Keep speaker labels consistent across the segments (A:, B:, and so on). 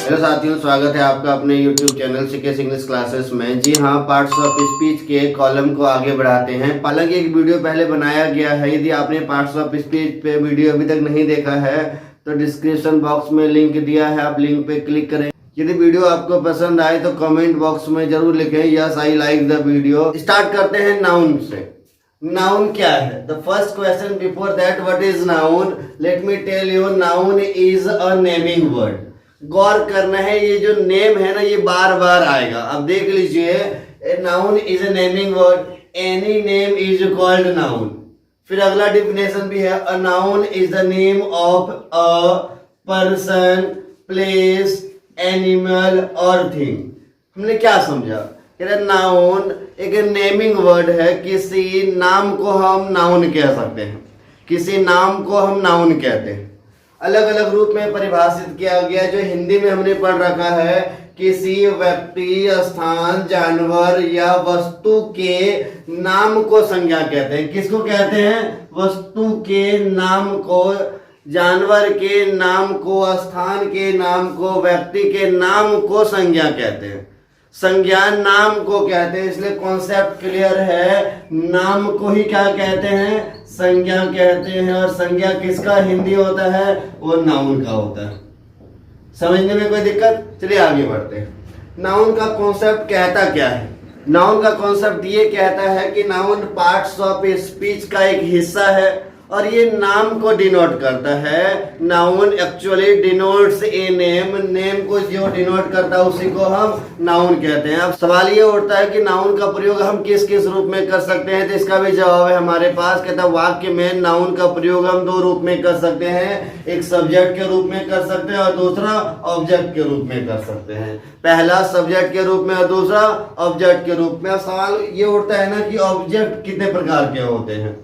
A: Hello साथियों, स्वागत है आपका अपने YouTube channel CKS English classes में। जी हाँ, पार्ट्स ऑफ स्पीच के कॉलम को आगे बढ़ाते हैं। हालांकि एक वीडियो पहले बनाया गया है। यदि आपने पार्ट्स ऑफ स्पीच पे वीडियो अभी तक नहीं देखा है तो डिस्क्रिप्शन बॉक्स में लिंक दिया है, आप लिंक पे क्लिक करें। यदि वीडियो आपको पसंद आए तो कमेंट बॉक्स में जरूर लिखें yes I like the video. Start करते हैं नाउन से। नाउन क्या है? The first question before that, what is noun? Let me tell you, noun is a naming word. गौर करना है, ये जो नेम है ना, ये बार बार आएगा। अब देख लीजिए, noun is a naming word, any name is called noun. फिर अगला डिफिनेशन भी है, a noun is the name of a person, place, animal और थिंग। हमने क्या समझा? नाउन एक नेमिंग वर्ड है। किसी नाम को हम नाउन कह सकते हैं, किसी नाम को हम नाउन कहते हैं। अलग अलग रूप में परिभाषित किया गया, जो हिंदी में हमने पढ़ रखा है। किसी व्यक्ति, स्थान, जानवर या वस्तु के नाम को संज्ञा कहते हैं। किसको कहते हैं? वस्तु के नाम को, जानवर के नाम को, स्थान के नाम को, व्यक्ति के नाम को संज्ञा कहते हैं। संज्ञा नाम को कहते हैं, इसलिए कॉन्सेप्ट क्लियर है। नाम को ही क्या कहते हैं? संज्ञा कहते हैं। और संज्ञा किसका हिंदी होता है? वो नाउन का होता है। समझने में कोई दिक्कत? चलिए आगे बढ़ते हैं। नाउन का कॉन्सेप्ट कहता क्या है? नाउन का कॉन्सेप्ट ये कहता है कि नाउन पार्ट्स ऑफ स्पीच का एक हिस्सा है और ये नाम को डिनोट करता है। Noun actually denotes a name, name को जो डिनोट करता है उसी को हम नाउन कहते हैं। अब सवाल ये उठता है कि नाउन का प्रयोग हम किस किस रूप में कर सकते हैं, तो इसका भी जवाब है हमारे पास। कहता है वाक्य में नाउन का प्रयोग हम दो रूप में कर सकते हैं, एक सब्जेक्ट के रूप में कर सकते हैं और दूसरा ऑब्जेक्ट के रूप में कर सकते हैं। पहला सब्जेक्ट के रूप में और दूसरा ऑब्जेक्ट के रूप में। अब सवाल ये उठता है ना कि ऑब्जेक्ट कितने प्रकार के होते हैं।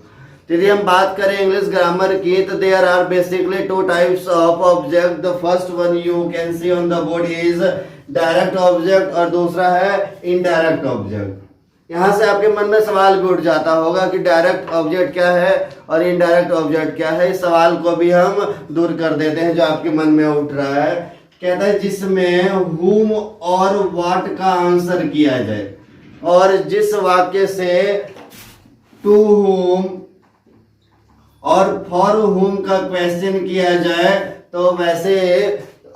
A: यदि हम बात करें इंग्लिश ग्रामर की, तो there are basically two types of object. The first one you can see on the board is direct object और दूसरा है इनडायरेक्ट ऑब्जेक्ट। यहां से आपके मन में सवाल भी उठ जाता होगा कि डायरेक्ट ऑब्जेक्ट क्या है और इनडायरेक्ट ऑब्जेक्ट क्या है। इस सवाल को भी हम दूर कर देते हैं जो आपके मन में उठ रहा है। कहता है जिसमें हुम और व्हाट का आंसर किया जाए, और जिस वाक्य से टू हुम और फॉर हुम का क्वेश्चन किया जाए तो वैसे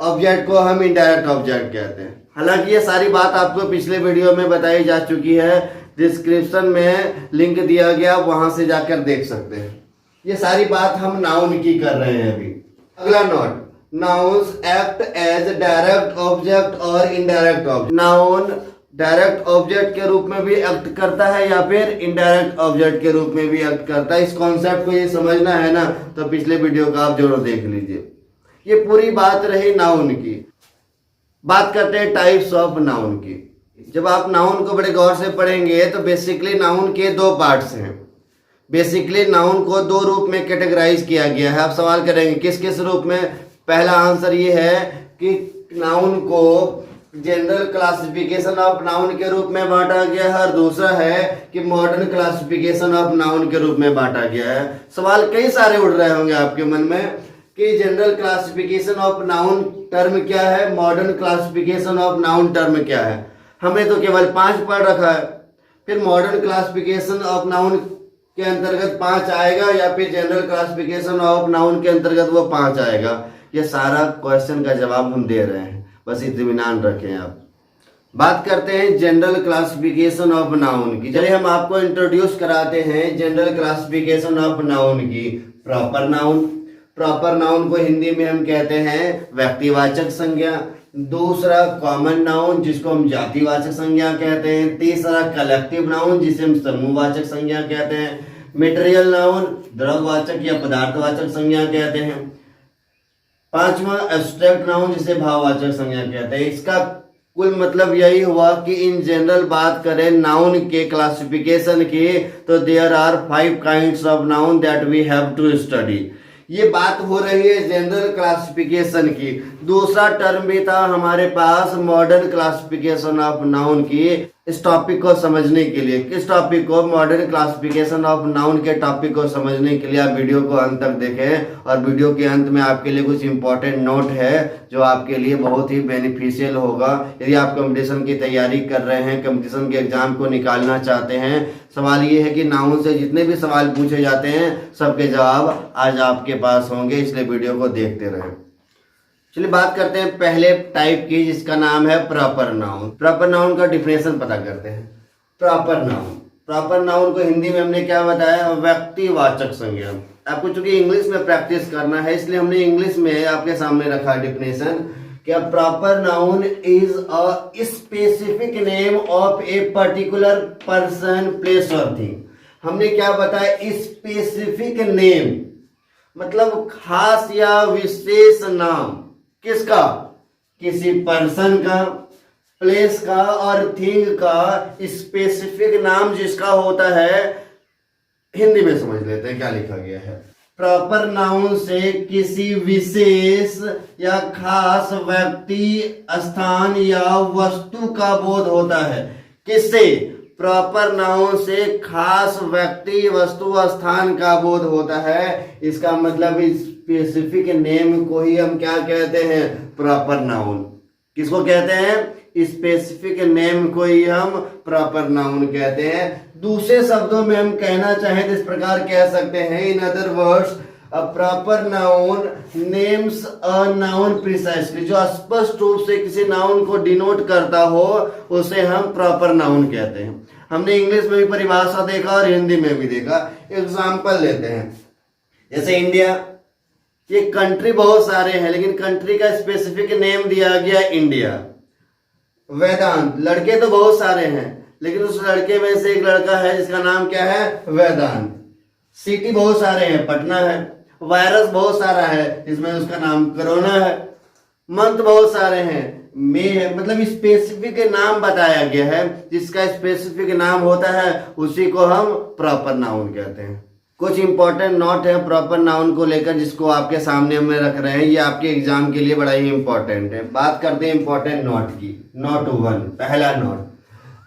A: ऑब्जेक्ट को हम इनडायरेक्ट ऑब्जेक्ट कहते हैं। हालांकि ये सारी बात आपको पिछले वीडियो में बताई जा चुकी है, डिस्क्रिप्शन में लिंक दिया गया, वहां से जाकर देख सकते हैं। ये सारी बात हम नाउन की कर रहे हैं अभी। अगला note, nouns act as direct object और indirect object. Noun direct object के रूप में भी एक्ट करता है या फिर इनडायरेक्ट ऑब्जेक्ट के रूप में भी एक्ट करता है। इस कॉन्सेप्ट को ये समझना है ना, तो पिछले वीडियो का आप जरूर देख लीजिए। ये पूरी बात रही नाउन की। बात करते हैं टाइप्स ऑफ नाउन की। जब आप नाउन को बड़े गौर से पढ़ेंगे तो बेसिकली नाउन के दो पार्ट्स हैं। बेसिकली नाउन को दो रूप में कैटेगराइज किया गया है। आप सवाल करेंगे किस किस रूप में? पहला आंसर ये है कि नाउन को जनरल क्लासिफिकेशन ऑफ नाउन के रूप में बांटा गया है और दूसरा है कि मॉडर्न क्लासिफिकेशन ऑफ नाउन के रूप में बांटा गया है। सवाल कई सारे उठ रहे होंगे आपके मन में कि general classification of noun term क्या है, modern classification of noun term क्या है। हमने तो केवल 5 पढ़ रखा है। फिर मॉडर्न क्लासिफिकेशन ऑफ नाउन के अंतर्गत 5 आएगा या फिर जनरल क्लासिफिकेशन ऑफ नाउन के अंतर्गत वो 5 आएगा। ये सारा क्वेश्चन का जवाब हम दे रहे हैं, बस इत्मीनान रखें आप। बात करते हैं जनरल क्लासिफिकेशन ऑफ नाउन की। चलिए हम आपको इंट्रोड्यूस कराते हैं जनरल क्लासिफिकेशन ऑफ नाउन की। प्रॉपर नाउन, प्रॉपर नाउन को हिंदी में हम कहते हैं व्यक्तिवाचक संज्ञा। दूसरा कॉमन नाउन, जिसको हम जातिवाचक संज्ञा कहते हैं। तीसरा कलेक्टिव नाउन, जिसे हम समूहवाचक संज्ञा कहते हैं। मटेरियल नाउन, द्रववाचक या पदार्थवाचक संज्ञा कहते हैं। पांचवा एब्स्ट्रैक्ट नाउन, जिसे भाववाचक संज्ञा कहते हैं। इसका कुल मतलब यही हुआ कि इन जनरल बात करें नाउन के क्लासिफिकेशन की, तो there are 5 kinds of noun that we have to study. ये बात हो रही है जनरल क्लासिफिकेशन की। दूसरा टर्म भी था हमारे पास मॉडर्न क्लासिफिकेशन ऑफ नाउन की। इस टॉपिक को समझने के लिए, किस टॉपिक को, मॉडर्न क्लासिफिकेशन ऑफ नाउन के टॉपिक को समझने के लिए आप वीडियो को अंत तक देखें। और वीडियो के अंत में आपके लिए कुछ इंपॉर्टेंट नोट है जो आपके लिए बहुत ही बेनिफिशियल होगा। यदि आप कंपटीशन की तैयारी कर रहे हैं, कंपटीशन के एग्जाम को निकालना चाहते हैं, सवाल ये है कि नाउन से जितने भी सवाल पूछे जाते हैं सबके जवाब आज आपके पास होंगे, इसलिए वीडियो को देखते रहें। चलिए बात करते हैं पहले टाइप की, जिसका नाम है प्रॉपर नाउन। प्रॉपर नाउन का डिफिनेशन पता करते हैं। प्रॉपर नाउन को हिंदी में हमने क्या बताया, व्यक्तिवाचक संज्ञा। आपको चूंकि इंग्लिश में प्रैक्टिस करना है इसलिए हमने इंग्लिश में आपके सामने रखा डिफिनेशन कि अ proper noun is a specific name of a particular person, place और थिंग। हमने क्या बताया, स्पेसिफिक नेम मतलब खास या विशेष नाम, किसका, किसी पर्सन का, प्लेस का और थिंग का स्पेसिफिक नाम जिसका होता है। हिंदी में समझ लेते हैं क्या लिखा गया है। प्रॉपर नाउन से किसी विशेष या खास व्यक्ति, स्थान या वस्तु का बोध होता है। किससे, प्रॉपर नाउन से खास व्यक्ति, वस्तु, स्थान का बोध होता है। इसका मतलब स्पेसिफिक नेम को ही हम क्या कहते हैं, प्रॉपर नाउन। किसको कहते हैं, स्पेसिफिक नेम को ही हम प्रॉपर नाउन कहते हैं। दूसरे शब्दों में हम कहना चाहें तो इस प्रकार कह सकते हैं, इन other words a proper noun names a noun precisely. जो स्पष्ट रूप से किसी नाउन को डिनोट करता हो उसे हम प्रॉपर नाउन कहते हैं। हमने इंग्लिश में भी परिभाषा देखा और हिंदी में भी देखा। एग्जाम्पल लेते हैं, जैसे इंडिया, ये कंट्री बहुत सारे हैं लेकिन कंट्री का स्पेसिफिक नेम दिया गया इंडिया। वेदांत, लड़के तो बहुत सारे हैं लेकिन उस लड़के में से एक लड़का है जिसका नाम क्या है, वेदांत। सिटी बहुत सारे हैं, पटना है। वायरस बहुत सारा है जिसमें उसका नाम कोरोना है। मंथ बहुत सारे हैं, मे है। मतलब स्पेसिफिक नाम बताया गया है, जिसका स्पेसिफिक नाम होता है उसी को हम प्रॉपर नाउन कहते हैं। कुछ इंपॉर्टेंट नोट है प्रॉपर नाउन को लेकर जिसको आपके सामने में रख रहे हैं, ये आपके एग्जाम के लिए बड़ा ही इंपॉर्टेंट है। बात करते हैं इंपॉर्टेंट नोट की। नोट 1, पहला note,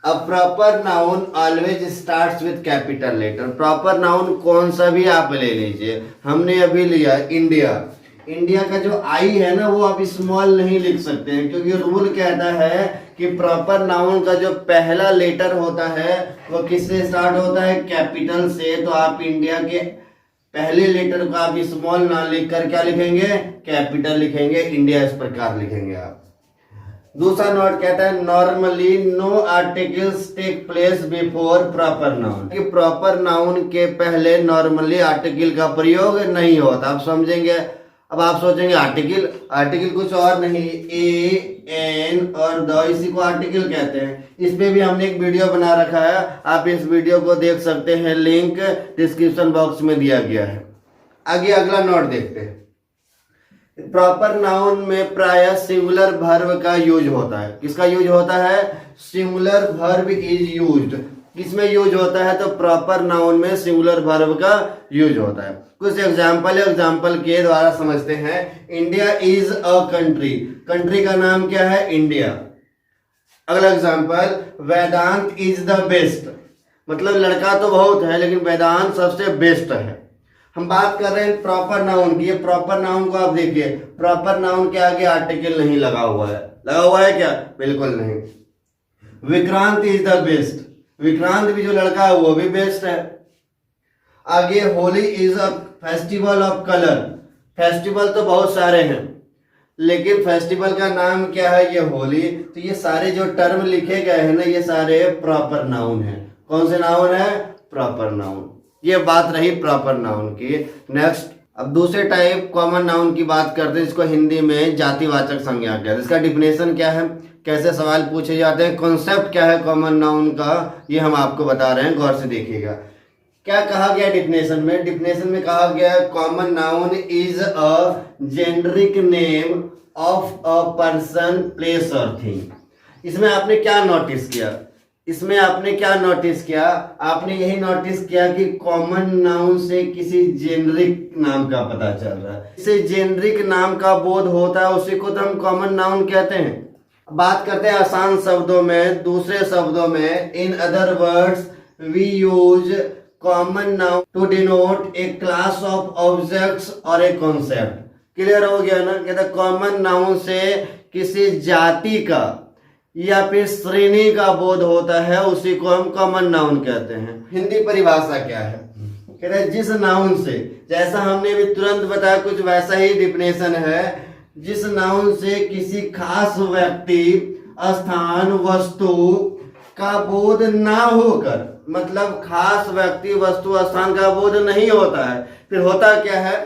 A: a proper noun always starts with capital letter. Proper noun कौन सा भी आप ले लीजिए, हमने अभी लिया इंडिया। इंडिया का जो आई है ना वो आप स्मॉल नहीं लिख सकते हैं, क्योंकि रूल कहता है कि प्रॉपर नाउन का जो पहला लेटर होता है वो किससे स्टार्ट होता है, कैपिटल से। तो आप इंडिया के पहले लेटर को आप स्मॉल ना लिख कर क्या लिखेंगे, कैपिटल लिखेंगे। इंडिया इस प्रकार लिखेंगे आप। दूसरा नोट कहता है, normally no articles take place before proper noun. कि प्रॉपर नाउन के पहले नॉर्मली आर्टिकल का प्रयोग नहीं होता। आप समझेंगे। अब आप सोचेंगे आर्टिकल कुछ और नहीं, ए, एन और द, इसी को आर्टिकल कहते हैं। इस पे भी हमने एक वीडियो बना रखा है, आप इस वीडियो को देख सकते हैं, लिंक डिस्क्रिप्शन बॉक्स में दिया गया है। आगे अगला नोट देखते हैं। प्रॉपर नाउन में प्रायः सिंगुलर वर्ब का यूज होता है। किसका यूज होता है, सिंगुलर वर्ब इज यूज्ड। किसमें यूज होता है, तो प्रॉपर नाउन में सिंगुलर वर्ब का यूज होता है। कुछ एग्जाम्पल के द्वारा समझते हैं। India is a country, country का नाम क्या है, इंडिया। अगला example, Vedant is the best, मतलब लड़का तो बहुत है लेकिन वेदांत सबसे बेस्ट है। हम बात कर रहे हैं प्रॉपर नाउन की। प्रॉपर नाउन को आप देखिए, प्रॉपर नाउन के आगे आर्टिकल नहीं लगा हुआ है। लगा हुआ है क्या, बिल्कुल नहीं। Vikrant is the best, Vikrant भी जो लड़का है वो भी बेस्ट है। आगे, Holi is a festival of colour. Festival तो बहुत सारे हैं लेकिन फेस्टिवल का नाम क्या है, ये होली। तो ये सारे जो टर्म लिखे गए हैं ना, ये सारे प्रॉपर नाउन है। कौन से नाउन है, प्रॉपर नाउन। ये बात रही प्रॉपर नाउन की। नेक्स्ट, अब दूसरे टाइप कॉमन नाउन की बात करते हैं, जिसको हिंदी में जातिवाचक संज्ञा कहते हैं। इसका डिफिनेशन क्या है, कैसे सवाल पूछे जाते हैं, कॉन्सेप्ट क्या है कॉमन नाउन का, ये हम आपको बता रहे हैं, गौर से देखिएगा। क्या कहा गया डिफिनेशन में, डिफिनेशन में कहा गया common noun is a generic name of a person, place और थिंग। इसमें आपने क्या नोटिस किया, इसमें आपने क्या नोटिस किया, आपने यही नोटिस किया कि कॉमन नाउन से किसी जेनरिक नाम का पता चल रहा है। इसे जेनरिक नाम का बोध होता है, उसी को तो हम कॉमन नाउन कहते हैं। बात करते हैं आसान शब्दों में, दूसरे शब्दों में, in other words we use common noun to denote a class of objects और ए कॉन्सेप्ट। क्लियर हो गया ना? कहते कॉमन नाउन से किसी जाति का या फिर श्रेणी का बोध होता है, उसी को हम कॉमन नाउन कहते हैं। हिंदी परिभाषा क्या है? कहते हैं जिस नाउन से, जैसा हमने भी तुरंत बताया कुछ वैसा ही डिफिनेशन है, जिस नाउन से किसी खास व्यक्ति, स्थान, वस्तु का बोध ना होकर, मतलब खास व्यक्ति, वस्तु, स्थान का बोध नहीं होता है, फिर होता क्या है?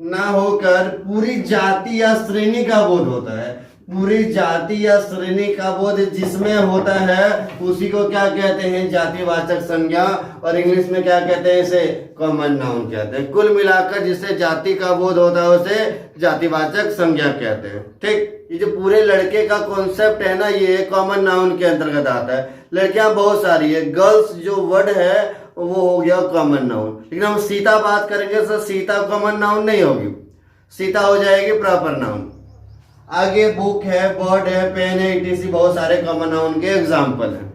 A: ना होकर पूरी जाति या श्रेणी का बोध होता है। पूरी जाति या श्रेणी का बोध जिसमें होता है उसी को क्या कहते हैं? जातिवाचक संज्ञा, और इंग्लिश में क्या कहते हैं? इसे कॉमन नाउन कहते हैं। कुल मिलाकर जिससे जाति का बोध होता है उसे जातिवाचक संज्ञा कहते हैं। ठीक, ये जो पूरे लड़के का कॉन्सेप्ट है ना, ये कॉमन नाउन के अंतर्गत आता है। लड़कियां बहुत सारी है, गर्ल्स जो वर्ड है वो हो गया कॉमन नाउन। लेकिन हम सीता बात करेंगे तो सीता कॉमन नाउन नहीं होगी, सीता हो जाएगी प्रॉपर नाउन। आगे बुक है, बर्ड है, पेन है, etc बहुत सारे कॉमन नाउन के एग्जाम्पल हैं।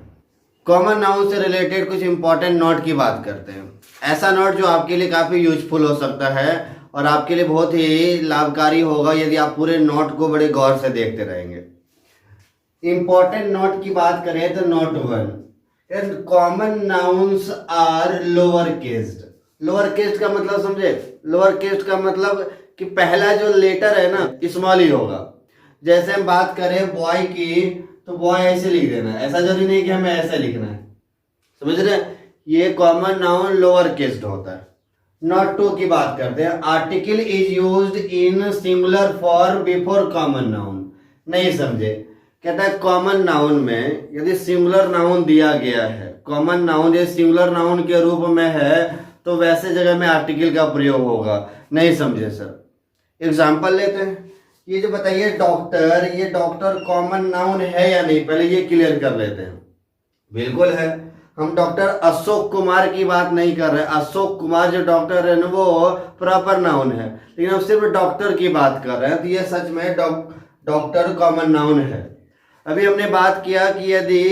A: कॉमन नाउन से रिलेटेड कुछ इंपॉर्टेंट नोट की बात करते हैं। ऐसा नोट जो आपके लिए काफी यूजफुल हो सकता है और आपके लिए बहुत ही लाभकारी होगा यदि आप पूरे नोट को बड़े गौर से देखते रहेंगे। इंपॉर्टेंट नोट की बात करें तो note 1, common nouns are lower cased. Lower cased का मतलब समझे? लोअर केस्ड का मतलब कि पहला जो लेटर है ना स्मॉल ही होगा। जैसे हम बात करें बॉय की तो बॉय ऐसे लिख देना है, ऐसा जरूरी नहीं कि हमें ऐसे लिखना है, समझ रहे? ये कॉमन नाउन लोअर केस्ड होता है। नोट 2 की बात करते हैं, article is used in similar form before common noun. नहीं समझे? कहता है कॉमन नाउन में यदि सिमिलर नाउन दिया गया है, कॉमन नाउन ये सिमिलर नाउन के रूप में है तो वैसे जगह में आर्टिकल का प्रयोग होगा। नहीं समझे सर? एग्जाम्पल लेते हैं। ये जो बताइए डॉक्टर, ये डॉक्टर कॉमन नाउन है या नहीं, पहले ये क्लियर कर लेते हैं। बिल्कुल है। हम डॉक्टर अशोक कुमार की बात नहीं कर रहे। अशोक कुमार जो डॉक्टर है ना वो प्रॉपर नाउन है, लेकिन हम सिर्फ डॉक्टर की बात कर रहे हैं, तो ये सच में डॉक्टर कॉमन नाउन है। अभी हमने बात किया कि यदि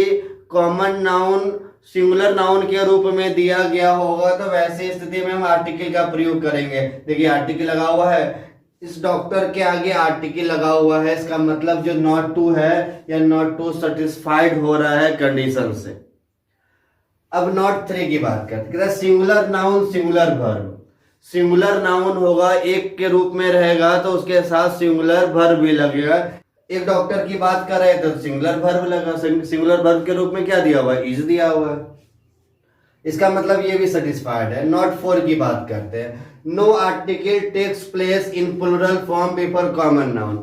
A: कॉमन नाउन सिंगुलर नाउन के रूप में दिया गया होगा तो वैसी स्थिति में हम आर्टिकल का प्रयोग करेंगे। देखिए आर्टिकल लगा हुआ है, इस डॉक्टर के आगे आर्टिकल लगा हुआ है, इसका मतलब जो नॉट टू है या नॉट टू सेटिस्फाइड हो रहा है कंडीशन से। अब नॉट 3 की बात करते हैं। Singular noun singular verb. Singular noun होगा, एक के रूप में रहेगा तो उसके साथ सिंगुलर वर्ब भी लगेगा। एक डॉक्टर की बात कर रहे हैं तो सिंगुलर वर्ब लगा, सिंगुलर वर्ब के रूप में क्या दिया हुआ है? इज दिया हुआ है, इसका मतलब ये भी सेटिस्फाइड है। नॉट 4 की बात करते हैं। No article takes place in plural form before common noun.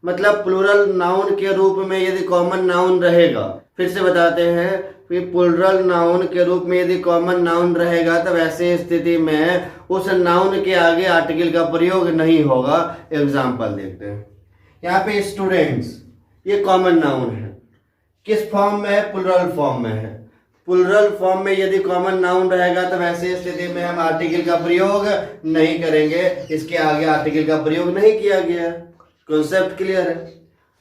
A: मतलब प्लूरल नाउन के रूप में यदि कॉमन नाउन रहेगा, फिर से बताते हैं, फिर प्लूरल नाउन के रूप में यदि कॉमन नाउन रहेगा तो वैसे स्थिति में उस नाउन के आगे आर्टिकल का प्रयोग नहीं होगा। एग्जाम्पल देखते हैं। यहाँ पे स्टूडेंट्स, ये कॉमन नाउन है, किस फॉर्म में है? प्लूरल फॉर्म में है। प्लूरल फॉर्म में यदि कॉमन नाउन रहेगा तो वैसे स्थिति में हम आर्टिकल का प्रयोग नहीं करेंगे, इसके आगे आर्टिकल का प्रयोग नहीं किया गया। कॉन्सेप्ट क्लियर है?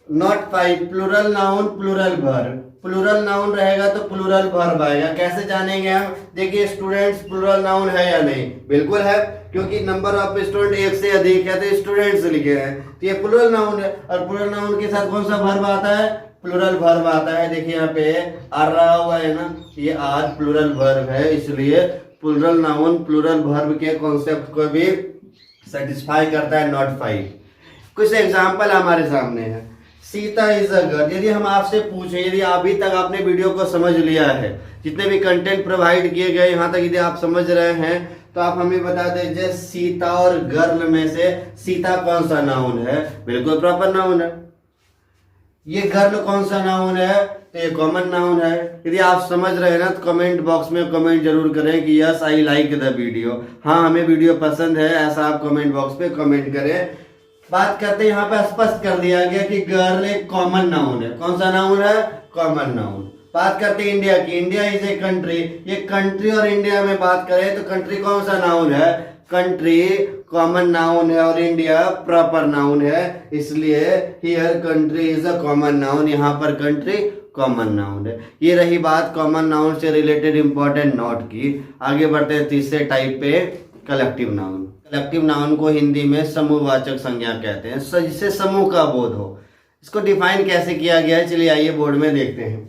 A: Note 5, plural noun plural verb. Plural noun रहेगा तो प्लूरल वर्ब आएगा। कैसे जानेंगे हम? देखिए स्टूडेंट्स प्लूरल नाउन है या नहीं? बिल्कुल है, क्योंकि नंबर ऑफ स्टूडेंट एक से अधिक है तो स्टूडेंट्स लिखे हैं, तो ये प्लूरल नाउन है। और प्लूरल नाउन के साथ कौन सा वर्ब आता है? प्लूरल वर्ब आता है। देखिए यहाँ पे आर रहा हुआ है ना, ये आर प्लूरल वर्ब है, इसलिए प्लूरल नाउन प्लूरल वर्ब के कॉन्सेप्ट को भी सेटिस्फाई करता है। नॉट 5। कुछ एग्जाम्पल हमारे सामने है। Sita is a girl. यदि हम आपसे पूछें, यदि अभी तक आपने वीडियो को समझ लिया है, जितने भी कंटेंट प्रोवाइड किए गए यहाँ तक यदि आप समझ रहे हैं तो आप हमें बता दीजिए सीता और गर्ल में से सीता कौन सा नाउन है? बिल्कुल प्रॉपर नाउन है। ये गर्ल कौन सा नाउन है? तो ये कॉमन नाउन है। यदि आप समझ रहे हैं ना तो कमेंट बॉक्स में कमेंट जरूर करें कि yes I like the video. हाँ हमें वीडियो पसंद है, ऐसा आप कमेंट बॉक्स पे कमेंट करें। बात करते हैं, यहाँ पे स्पष्ट कर दिया गया कि गर्ल एक कॉमन नाउन है। कौन सा नाउन है? Common noun. बात करते हैं इंडिया की। India is a country. ये कंट्री और इंडिया में बात करें तो कंट्री कौन सा नाउन है? कंट्री कॉमन नाउन है और इंडिया प्रॉपर नाउन है, इसलिए here country is a common noun, यहाँ पर कंट्री कॉमन नाउन है। ये रही बात कॉमन नाउन से रिलेटेड इंपॉर्टेंट नोट की। आगे बढ़ते हैं तीसरे टाइप पे, कलेक्टिव नाउन। कलेक्टिव नाउन को हिंदी में समूहवाचक संज्ञा कहते हैं, जिससे समूह का बोध हो। इसको डिफाइन कैसे किया गया है, चलिए आइए बोर्ड में देखते हैं।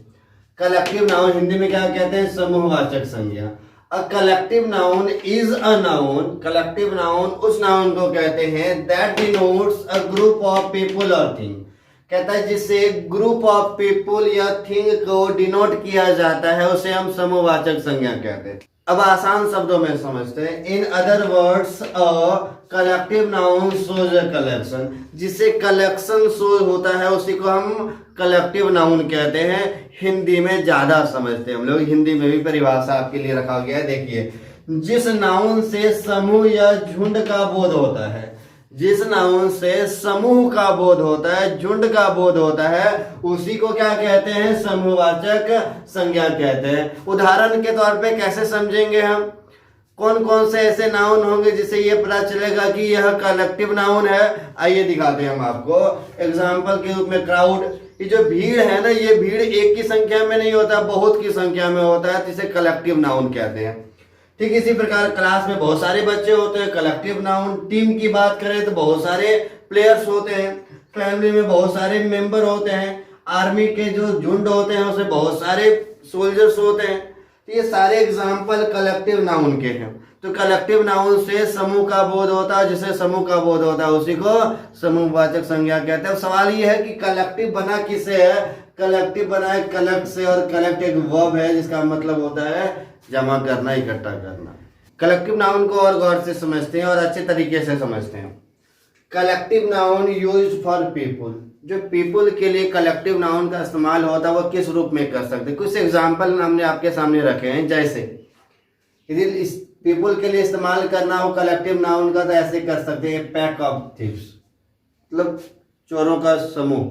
A: कलेक्टिव नाउन हिंदी में क्या कहते हैं, समूहवाचक संज्ञा। A collective noun is a noun, collective noun उस नाउन को कहते हैं that denotes a group of people और थिंग, कहता है जिससे ग्रुप ऑफ पीपल या थिंग को डिनोट किया जाता है, उसे हम समूहवाचक संज्ञा कहते हैं। अब आसान शब्दों में समझते हैं। इन other words a collective noun shows a collection, जिससे कलेक्शन शो होता है उसी को हम कलेक्टिव नाउन कहते हैं। हिंदी में ज्यादा समझते हैं हम लोग, हिंदी में भी परिभाषा आपके लिए रखा गया है, देखिए। जिस नाउन से समूह या झुंड का बोध होता है, जिस नाउन से समूह का बोध होता है, झुंड का बोध होता है, उसी को क्या कहते हैं, समूहवाचक संज्ञा कहते हैं। उदाहरण के तौर पे कैसे समझेंगे हम, कौन कौन से ऐसे नाउन होंगे जिससे ये पता चलेगा कि यह कलेक्टिव नाउन है, आइए दिखाते हैं हम आपको। एग्जाम्पल के रूप में क्राउड, ये जो भीड़ है ना, ये भीड़ एक की संख्या में नहीं होता, बहुत की संख्या में होता है, जिसे कलेक्टिव नाउन कहते हैं। ठीक इसी प्रकार क्लास में बहुत सारे बच्चे होते हैं, कलेक्टिव नाउन। टीम की बात करें तो बहुत सारे प्लेयर्स होते हैं, फैमिली में बहुत सारे मेंबर होते हैं, आर्मी के जो झुंड होते हैं उसमें बहुत सारे सोल्जर्स होते हैं। तो ये सारे एग्जाम्पल कलेक्टिव नाउन के हैं। तो कलेक्टिव नाउन से समूह का बोध होता है, जिसे समूह का बोध होता है उसी को समूहवाचक संज्ञा कहते हैं। सवाल ये है कि कलेक्टिव बना किससे है, कलेक्टिव बना है कलेक्ट से, और कलेक्ट एक वर्ब है जिसका मतलब होता है जमा करना, इकट्ठा करना। कलेक्टिव नाउन को और गौर से समझते हैं और अच्छे तरीके से समझते हैं। Collective noun used for people, जो पीपल के लिए कलेक्टिव नाउन का इस्तेमाल होता है वो किस रूप में कर सकते हैं। कुछ एग्जाम्पल हमने आपके सामने रखे हैं। जैसे यदि इस पीपल के लिए इस्तेमाल करना हो कलेक्टिव नाउन का, तो ऐसे कर सकते हैं, पैक ऑफ थीव्स, मतलब चोरों का समूह।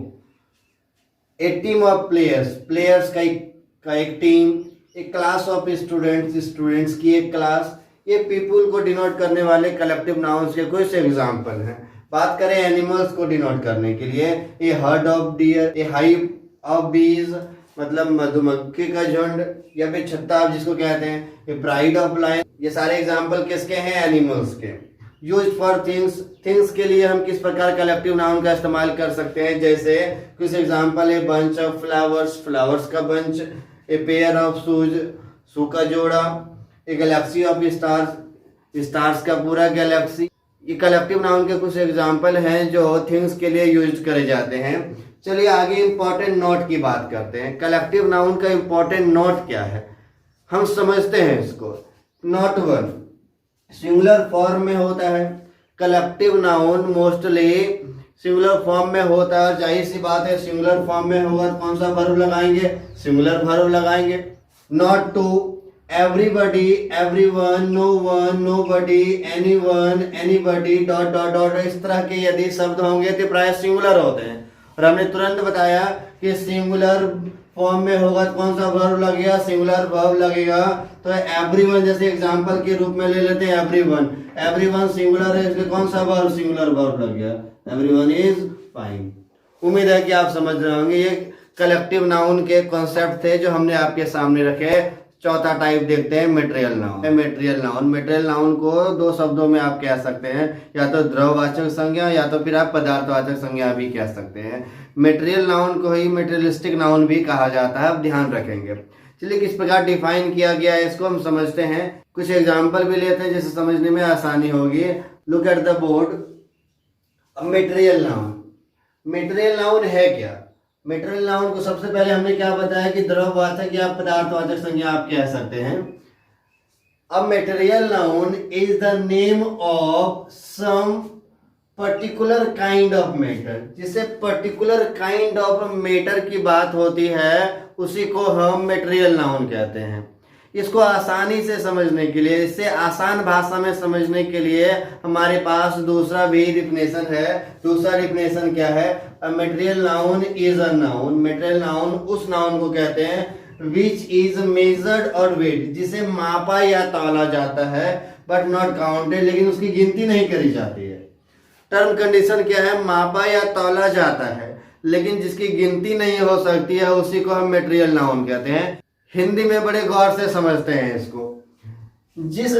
A: ए टीम ऑफ प्लेयर्स, प्लेयर्स का एक टीम। एक क्लास ऑफ स्टूडेंट्स, स्टूडेंट्स की एक क्लास। ये पीपल को डिनोट करने वाले कलेक्टिव नाउन्स के कुछ एग्जाम्पल हैं। बात करें एनिमल्स को डिनोट करने के लिए, a herd of deer, a hive of bees, मतलब मधुमक्खी का झुंड, या फिर छत्ता आप जिसको कहते हैं, ए प्राइड ऑफ लायन। ये सारे एग्जाम्पल किसके हैं, एनिमल्स के। यूज फॉर थिंग्स, थिंग्स के लिए हम किस प्रकार कलेक्टिव नाउन का इस्तेमाल कर सकते हैं। जैसे कुछ एग्जाम्पल है, बंच ऑफ फ्लावर्स, फ्लावर्स का bunch. A pair of shoes, shoe का जोड़ा। A galaxy of stars, stars का पूरा गैलेक्सी। ये कलेक्टिव नाउन के कुछ एग्जाम्पल हैं जो थिंग्स के लिए यूज करे जाते हैं। चलिए आगे इंपॉर्टेंट नोट की बात करते हैं। कलेक्टिव नाउन का इंपॉर्टेंट नोट क्या है, हम समझते हैं इसको। नोट 1, सिंगुलर फॉर्म में होता है। Collective noun mostly singular form में होता है। जाहिर सी बात है, सिंगुलर फॉर्म में होगा तो कौन सा वर्ब लगाएंगे, सिंगुलर वर्ब लगाएंगे। Note 2, everybody, everyone, no one, nobody, anyone, anybody, dot dot dot, इस तरह के यदि शब्द होंगे तो प्राय सिंगुलर होते हैं। और हमने तुरंत बताया कि सिंगुलर फॉर्म में होगा तो कौन सा वर्ब लगेगा, सिंगुलर वर्ब लगेगा। तो एवरीवन जैसे एग्जांपल के रूप में ले लेते हैं, एवरीवन, एवरीवन सिंगुलर है इसलिए कौन सा वर्ब, सिंगुलर वर्ब लग गया, एवरीवन इज फाइन। उम्मीद है कि आप समझ रहे होंगे। ये कलेक्टिव नाउन के कॉन्सेप्ट थे जो हमने आपके सामने रखे। चौथा टाइप देखते हैं, material noun. Material noun, material noun को दो शब्दों में आप कह सकते हैं, या तो द्रव्यवाचक संज्ञा या तो फिर आप पदार्थवाचक संज्ञा भी कह सकते हैं। मटेरियल नाउन को ही मटेरियलिस्टिक नाउन भी कहा जाता है, आप ध्यान रखेंगे। चलिए किस प्रकार डिफाइन किया गया है इसको हम समझते हैं। कुछ एग्जाम्पल भी लेते हैं जिससे समझने में आसानी होगी। Look at the board. Material noun, material noun है क्या। मटेरियल नाउन को सबसे पहले हमने क्या बताया कि द्रव्यवाचक या पदार्थवाचक संज्ञा आप कह सकते हैं। अब material noun is the name of some particular kind of matter, जिससे पर्टिकुलर काइंड ऑफ मैटर की बात होती है उसी को हम मटेरियल नाउन कहते हैं। इसको आसानी से समझने के लिए, इससे आसान भाषा में समझने के लिए हमारे पास दूसरा भी डिफिनेशन है। दूसरा डिफिनेशन क्या है, material noun is a noun. Material noun उस नाउन को कहते हैं विच इज मेजर्ड और वेट, जिसे मापा या तौला जाता है। बट नॉट काउंटेड, लेकिन उसकी गिनती नहीं करी जाती है। टर्म कंडीशन क्या है? मापा या तौला जाता है लेकिन जिसकी गिनती नहीं हो सकती है उसी को हम मटेरियल नाउन कहते हैं। हिंदी में बड़े गौर से समझते हैं इसको। जिस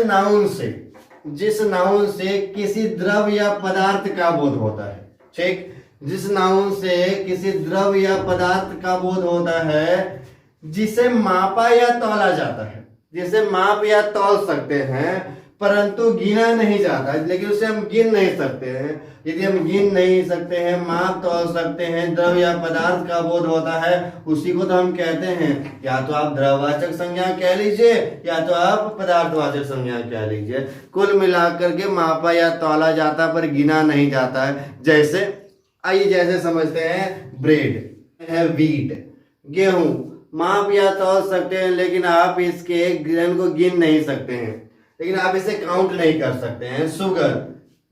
A: नाउन से किसी द्रव या पदार्थ का बोध होता है, ठीक, जिस नाउन से किसी द्रव या पदार्थ का बोध होता है जिसे मापा या तौला जाता है, जिसे माप या तौल सकते हैं परंतु गिना नहीं जाता, लेकिन उसे हम गिन नहीं सकते हैं। यदि हम गिन नहीं सकते हैं, माप तौल सकते हैं, द्रव या पदार्थ का बोध होता है, उसी को तो हम कहते हैं, या तो आप द्रववाचक संज्ञा कह लीजिए या तो आप पदार्थवाचक संज्ञा कह लीजिए। कुल मिलाकर के मापा या तौला जाता पर गिना नहीं जाता है। जैसे आइए जैसे समझते हैं, ब्रेड है, वीट, गेहूं, माप या तौल सकते हैं लेकिन आप इसके ग्रेन को गिन नहीं सकते हैं, लेकिन आप इसे काउंट नहीं कर सकते हैं। शुगर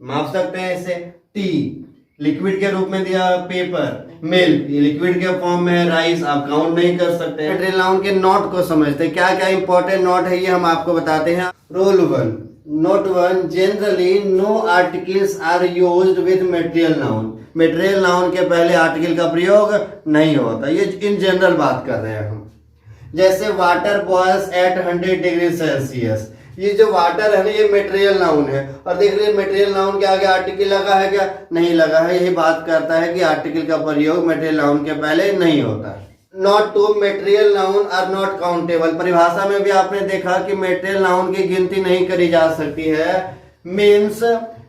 A: माप सकते हैं इसे। टी लिक्विड के रूप में दिया, पेपर, मिल्क ये लिक्विड के फॉर्म में है, राइस आप काउंट नहीं कर सकते। मटेरियल नाउन के नोट को समझते हैं, क्या क्या इंपॉर्टेंट नोट है ये हम आपको बताते हैं। Rule 1, note 1, generally no articles are used with material noun. Material noun के पहले आर्टिकल का प्रयोग नहीं होता, ये इन जनरल बात कर रहे हैं हम। जैसे water boils at 100 degree Celsius, ये जो वाटर है ना ये मटेरियल नाउन है। और देख रहे मटेरियल नाउन के आगे आर्टिकल लगा है क्या? नहीं लगा है। यही बात करता है कि आर्टिकल का प्रयोग मटेरियल नाउन के पहले नहीं होता है। Note two material noun are not countable, परिभाषा में भी आपने देखा कि मटेरियल नाउन की गिनती नहीं करी जा सकती है। Means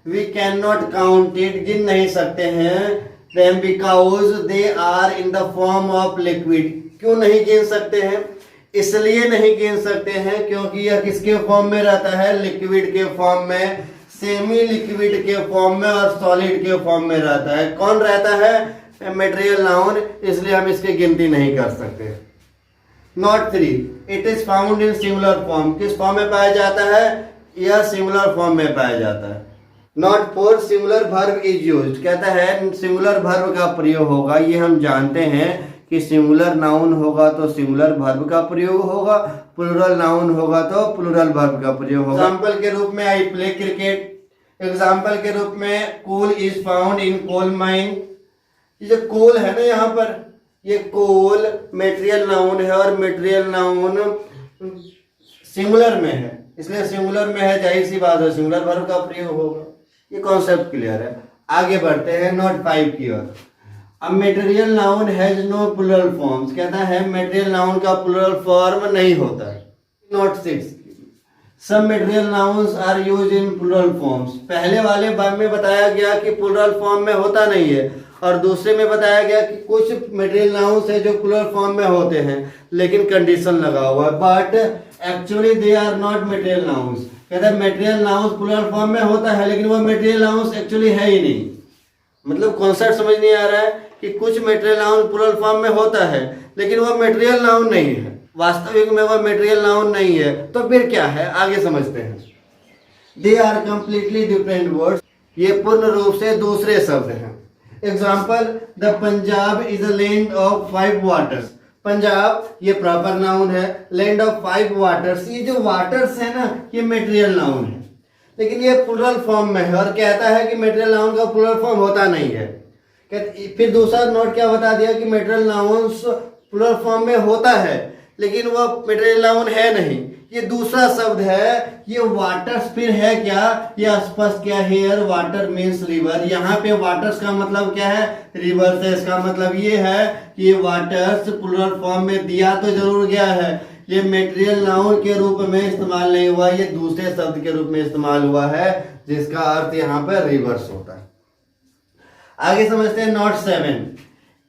A: we can not count it, गिन नहीं सकते हैं। Them because they are in the form of liquid, क्यों नहीं गिन सकते हैं? इसलिए नहीं गिन सकते हैं क्योंकि यह किसके फॉर्म में रहता है? लिक्विड के फॉर्म में, सेमी लिक्विड के फॉर्म में और सॉलिड के फॉर्म में रहता है। कौन रहता है? मटेरियल नाउन, इसलिए हम इसकी गिनती नहीं कर सकते। Note 3, it is found in singular form, किस फॉर्म में पाया जाता है? यह सिंगुलर फॉर्म में पाया जाता है। Not 4, singular verb is used, कहता है सिंगुलर वर्ब का प्रयोग होगा। ये हम जानते हैं कि सिंगुलर नाउन होगा तो सिंगुलर वर्ब का प्रयोग होगा, प्लूरल नाउन होगा तो प्लूरल वर्ब का प्रयोग होगा। एग्जाम्पल के रूप में आई प्ले क्रिकेट, एग्जाम्पल के रूप में coal is found in coal mine. ये जो कोल है ना यहाँ पर, ये कोल मटेरियल नाउन है और मटेरियल नाउन सिंगुलर में है, इसलिए सिंगुलर में है, जाहिर सी बात है सिंगुलर वर्ब का प्रयोग होगा। ये कॉन्सेप्ट क्लियर है। आगे बढ़ते हैं नोट 5 की ओर। अब material noun has no plural forms, कहता है मटेरियल नाउन का प्लूरल फॉर्म नहीं होता है। Note 6, some material nouns are used in plural forms. पहले वाले भाग में बताया गया कि प्लूरल फॉर्म में होता नहीं है और दूसरे में बताया गया कि कुछ मटेरियल नाउन्स है जो प्लूरल फॉर्म में होते हैं लेकिन कंडीशन लगा हुआ है, but actually they are not material nouns. कहता है मटेरियल नाउन्स प्लूरल फॉर्म में होता है लेकिन वो मटेरियल नाउन्स एक्चुअली है ही नहीं। मतलब कॉन्सेप्ट समझ नहीं आ रहा है कि कुछ मटेरियल नाउन प्लूरल फॉर्म में होता है लेकिन वह मटेरियल नाउन नहीं है, वास्तविक में वह मटेरियल नाउन नहीं है, तो फिर क्या है? आगे समझते हैं। They are completely different words, ये पूर्ण रूप से दूसरे शब्द हैं। Example, the Punjab is a land of 5 waters. Punjab ये प्रॉपर नाउन है, लैंड ऑफ 5 वाटर्स, ये जो वाटर्स है ना ये मटेरियल नाउन है लेकिन ये प्लूरल फॉर्म में है और कहता है कि मटेरियल नाउन का प्लूरल फॉर्म होता नहीं है। फिर दूसरा नोट क्या बता दिया कि मटेरियल नाउन्स प्लूरल फॉर्म में होता है लेकिन वह मटेरियल नाउन है नहीं। ये दूसरा शब्द है, ये वाटर्स फिर है क्या? ये स्पष्ट क्या? Here water means river. यहाँ पे वाटर्स का मतलब क्या है? रिवर से। इसका मतलब ये है कि वाटर्स प्लूरल फॉर्म में दिया तो जरूर गया है, ये मटेरियल नाउन के रूप में इस्तेमाल नहीं हुआ, ये दूसरे शब्द के रूप में इस्तेमाल हुआ है जिसका अर्थ यहाँ पर रिवर्स होता है। आगे समझते हैं note 7,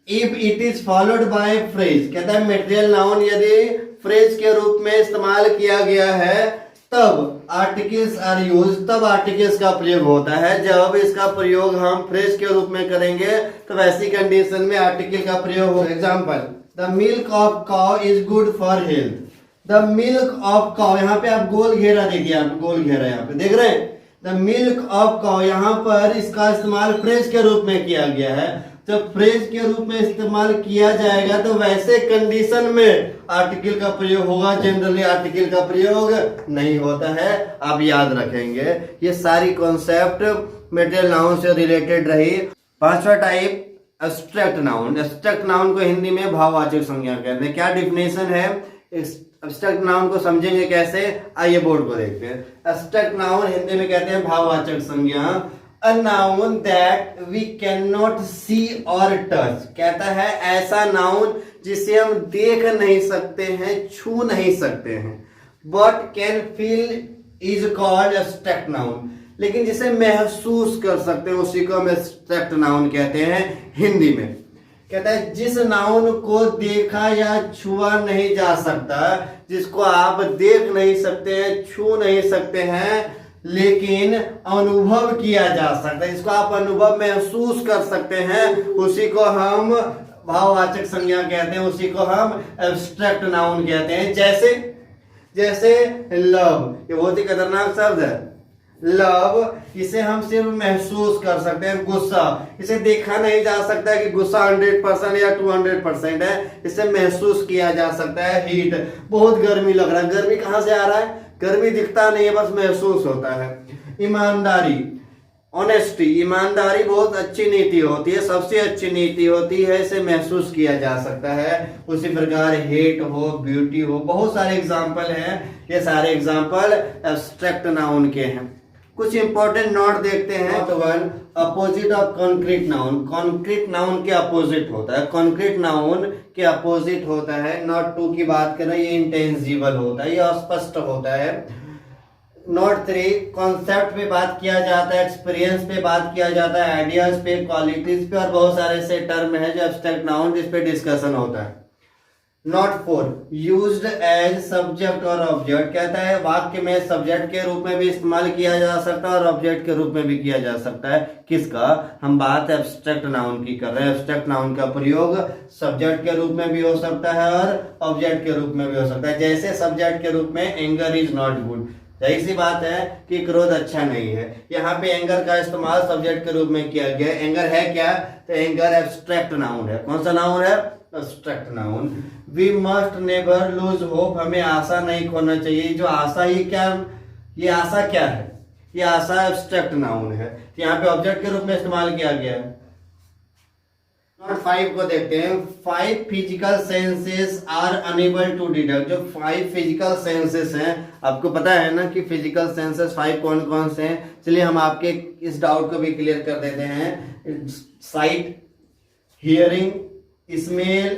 A: if it is followed by phrase, कहता है मटेरियल नाउन यदि फ्रेज के रूप में इस्तेमाल किया गया है तब आर्टिकल्स आर यूज, तब आर्टिकल्स का प्रयोग होता है। जब इसका प्रयोग हम फ्रेज के रूप में करेंगे तो वैसी कंडीशन में आर्टिकल का प्रयोग होगा। Example, the milk of cow is good for health. The milk of cow, यहाँ पे आप गोल घेरा देखिए, आप गोल घेरा यहाँ पे देख रहे हैं। द मिल्क ऑफ काउ, यहाँ पर इसका इस्तेमाल फ्रेज के रूप में किया गया है जब फ्रेज के रूप में इस्तेमाल किया जाएगा तो वैसे कंडीशन में आर्टिकल का प्रयोग होगा, जनरली आर्टिकल का प्रयोग नहीं होता है। आप याद रखेंगे ये सारी कॉन्सेप्ट मटेरियल नाउन से रिलेटेड रही। पांचवा type abstract noun. Abstract noun को हिंदी में भाववाचक संज्ञा कहते हैं। क्या डिफिनेशन है एब्स्ट्रैक्ट नाउन को, समझेंगे कैसे, आइए बोर्ड को देखते हैं। एब्स्ट्रैक्ट नाउन हिंदी में कहते हैं भाववाचक संज्ञा। A noun that we cannot see or touch, कहता है ऐसा नाउन जिसे हम देख नहीं सकते हैं, छू नहीं सकते हैं, but can feel is called abstract noun, लेकिन जिसे महसूस कर सकते हैं उसी को हम एब्स्ट्रैक्ट नाउन कहते हैं हिंदी में। कहता है जिस नाउन को देखा या छुआ नहीं जा सकता, जिसको आप देख नहीं सकते हैं, छू नहीं सकते हैं, लेकिन अनुभव किया जा सकता है, जिसको आप अनुभव महसूस कर सकते हैं, उसी को हम भाववाचक संज्ञा कहते हैं, उसी को हम एब्स्ट्रैक्ट नाउन कहते हैं। जैसे लव, ये बहुत ही खतरनाक शब्द है। लव, इसे हम सिर्फ महसूस कर सकते हैं। गुस्सा, इसे देखा नहीं जा सकता कि गुस्सा 100% या 200% है, इसे महसूस किया जा सकता है। हीट, बहुत गर्मी लग रहा है, गर्मी कहां से आ रहा है, गर्मी दिखता नहीं है, बस महसूस होता है। ईमानदारी, ऑनेस्टी, ईमानदारी बहुत अच्छी नीति होती है, सबसे अच्छी नीति होती है, इसे महसूस किया जा सकता है। उसी प्रकार हेट हो, ब्यूटी हो, बहुत सारे एग्जाम्पल हैं। ये सारे एग्जाम्पल एब्स्ट्रैक्ट नाउन के हैं। कुछ इंपॉर्टेंट नोट देखते हैं। तो one, opposite of concrete noun. Concrete noun के अपोजिट होता है, कॉन्क्रीट नाउन के अपोजिट होता है। नोट 2 की बात करें, ये इंटेंजिबल होता है, ये अस्पष्ट होता है। नोट 3, कॉन्सेप्ट पे बात किया जाता है, एक्सपीरियंस पे बात किया जाता है, आइडियाज पे, क्वालिटीज पे, और बहुत सारे ऐसे टर्म है जो एब्स्ट्रैक्ट नाउन जिस पे डिस्कशन होता है। नोट 4, यूज्ड एज सब्जेक्ट और ऑब्जेक्ट। कहता है वाक्य में सब्जेक्ट के रूप में भी इस्तेमाल किया जा सकता है और ऑब्जेक्ट के रूप में भी किया जा सकता है। किसका, हम बात एब्स्ट्रैक्ट नाउन की कर रहे हैं। एब्स्ट्रैक्ट नाउन का प्रयोग सब्जेक्ट के रूप में भी हो सकता है और ऑब्जेक्ट के रूप में भी हो सकता है। जैसे सब्जेक्ट के रूप में एंगर इज नॉट गुड, जाहिर सी बात है कि क्रोध अच्छा नहीं है। यहाँ पे एंगर का इस्तेमाल सब्जेक्ट के रूप में किया गया। एंगर है क्या, तो एंगर एब्स्ट्रैक्ट नाउन है। कौन सा नाउन है, abstract noun. We must never lose hope, हमें आशा नहीं खोना चाहिए। जो आशा, ये क्या, ये आशा क्या है, ये आशा एब्स्ट्रैक्ट नाउन है, यहाँ पे ऑब्जेक्ट के रूप में इस्तेमाल किया गया है। नोट 5 को देखते हैं। 5 physical senses are enable to deduct. जो 5 फिजिकल सेंसेस हैं, आपको पता है ना कि फिजिकल सेंसेस 5 कौन कौन से हैं। चलिए हम आपके इस डाउट को भी क्लियर कर देते हैं। Sight, hearing, smell,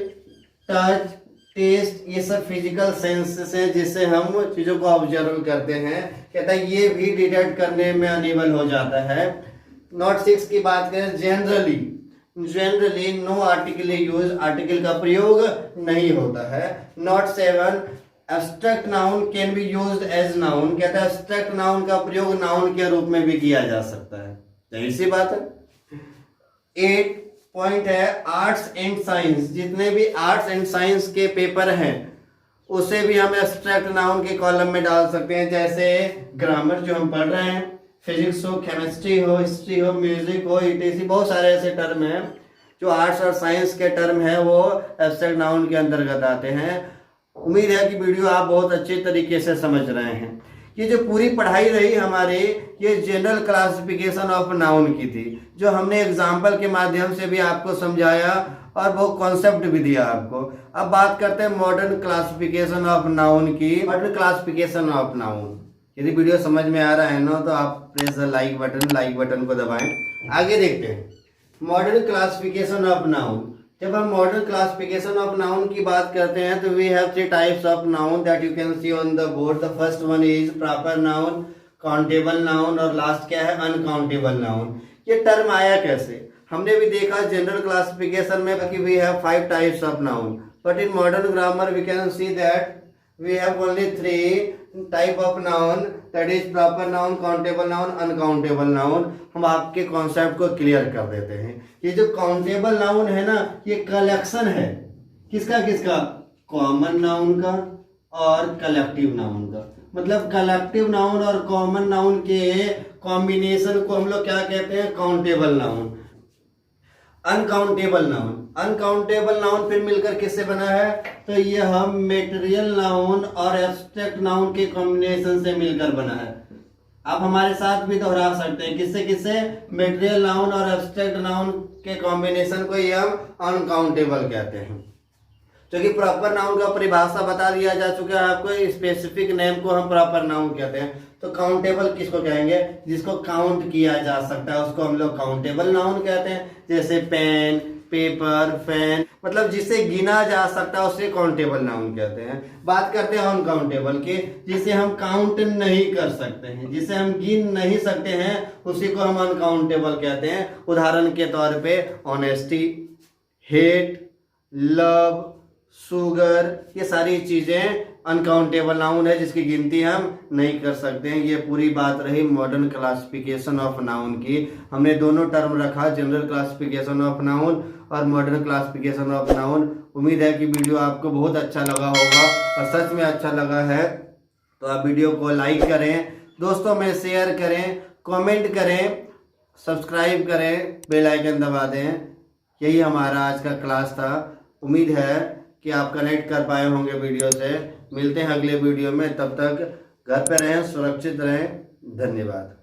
A: touch, taste, ये सब फिजिकल सेंसेस हैं जिससे हम चीजों को ऑब्जर्व करते हैं। कहता है ये भी डिटेक्ट करने में अनेबल हो जाता है। नोट 6 की बात करें, generally no article use, article का प्रयोग नहीं होता है। Note 7, abstract noun can be used as noun. कहता है एब्स्ट्रैक्ट नाउन का प्रयोग नाउन के रूप में भी किया जा सकता है, जाहिर सी बात है। 8 पॉइंट है, आर्ट्स एंड साइंस। जितने भी आर्ट्स एंड साइंस के पेपर हैं उसे भी हम एब्स्ट्रैक्ट नाउन के कॉलम में डाल सकते हैं। जैसे ग्रामर जो हम पढ़ रहे हैं, फिजिक्स हो, केमिस्ट्री हो, हिस्ट्री हो, म्यूजिक हो, ईटीसी, बहुत सारे ऐसे टर्म हैं जो आर्ट्स और साइंस के टर्म हैं, वो एब्स्ट्रैक्ट नाउन के अंतर्गत आते हैं। उम्मीद है कि वीडियो आप बहुत अच्छे तरीके से समझ रहे हैं। ये जो पूरी पढ़ाई रही हमारी, ये जनरल क्लासिफिकेशन ऑफ नाउन की थी, जो हमने एग्जाम्पल के माध्यम से भी आपको समझाया और वो कॉन्सेप्ट भी दिया आपको। अब बात करते हैं मॉडर्न क्लासिफिकेशन ऑफ नाउन की। मॉडर्न क्लासिफिकेशन ऑफ नाउन, यदि वीडियो समझ में आ रहा है ना तो आप प्रेस लाइक बटन को दबाएं। आगे देखते हैं मॉडर्न क्लासिफिकेशन ऑफ नाउन। जब हम मॉडर्न क्लासिफिकेशन ऑफ नाउन की बात करते हैं तो we have 3 types of noun that you can see on the board. The first one is proper noun, countable noun, और लास्ट क्या है, अनकाउंटेबल नाउन। ये टर्म आया कैसे, हमने भी देखा जनरल क्लासिफिकेशन में कि we have 5 types of noun, but in modern grammar we can see that we have only 3 type of noun, that is proper noun, countable noun, uncountable noun। हम आपके कॉन्सेप्ट को क्लियर कर देते हैं। ये जो काउंटेबल नाउन है ना, ये कलेक्शन है किसका, कॉमन नाउन का और कलेक्टिव नाउन का। मतलब कलेक्टिव नाउन और कॉमन नाउन के कॉम्बिनेशन को हम लोग क्या कहते हैं, countable noun. Uncountable noun. Uncountable noun फिर मिलकर किससे बना है? तो ये हम मेटेरियल नाउन और एब्स्ट्रैक्ट नाउन के कॉम्बिनेशन से मिलकर बना है। आप हमारे साथ भी दोहरा सकते हैं, किससे किससे? मेटेरियल नाउन और एब्स्ट्रैक्ट नाउन के कॉम्बिनेशन को ही हम अनकाउंटेबल कहते हैं। क्योंकि प्रॉपर नाउन का परिभाषा बता दिया जा चुका है आपको, स्पेसिफिक नेम को हम प्रॉपर नाउन कहते हैं। तो काउंटेबल किसको कहेंगे? जिसको काउंट किया जा सकता है उसको हम लोग काउंटेबल नाउन कहते हैं। जैसे पेन, पेपर, फैन, मतलब जिसे गिना जा सकता है उसे काउंटेबल नाउन कहते हैं। बात करते हैं अनकाउंटेबल की, जिसे हम काउंट नहीं कर सकते हैं, जिसे हम गिन नहीं सकते हैं, उसी को हम अनकाउंटेबल कहते हैं। उदाहरण के तौर पे ऑनेस्टी, हेट, लव, शुगर, ये सारी चीजें अनकाउंटेबल नाउन है जिसकी गिनती हम नहीं कर सकते हैं। ये पूरी बात रही मॉडर्न क्लासिफिकेशन ऑफ नाउन की। हमने दोनों टर्म रखा, जनरल क्लासिफिकेशन ऑफ नाउन और मॉडर्न क्लासिफिकेशन ऑफ नाउन। उम्मीद है कि वीडियो आपको बहुत अच्छा लगा होगा, और सच में अच्छा लगा है तो आप वीडियो को लाइक करें, दोस्तों में शेयर करें, कमेंट करें, सब्सक्राइब करें, बेल आइकन दबा दें। यही हमारा आज का क्लास था। उम्मीद है कि आप कनेक्ट कर पाए होंगे वीडियो से। मिलते हैं अगले वीडियो में, तब तक घर पे रहें, सुरक्षित रहें। धन्यवाद।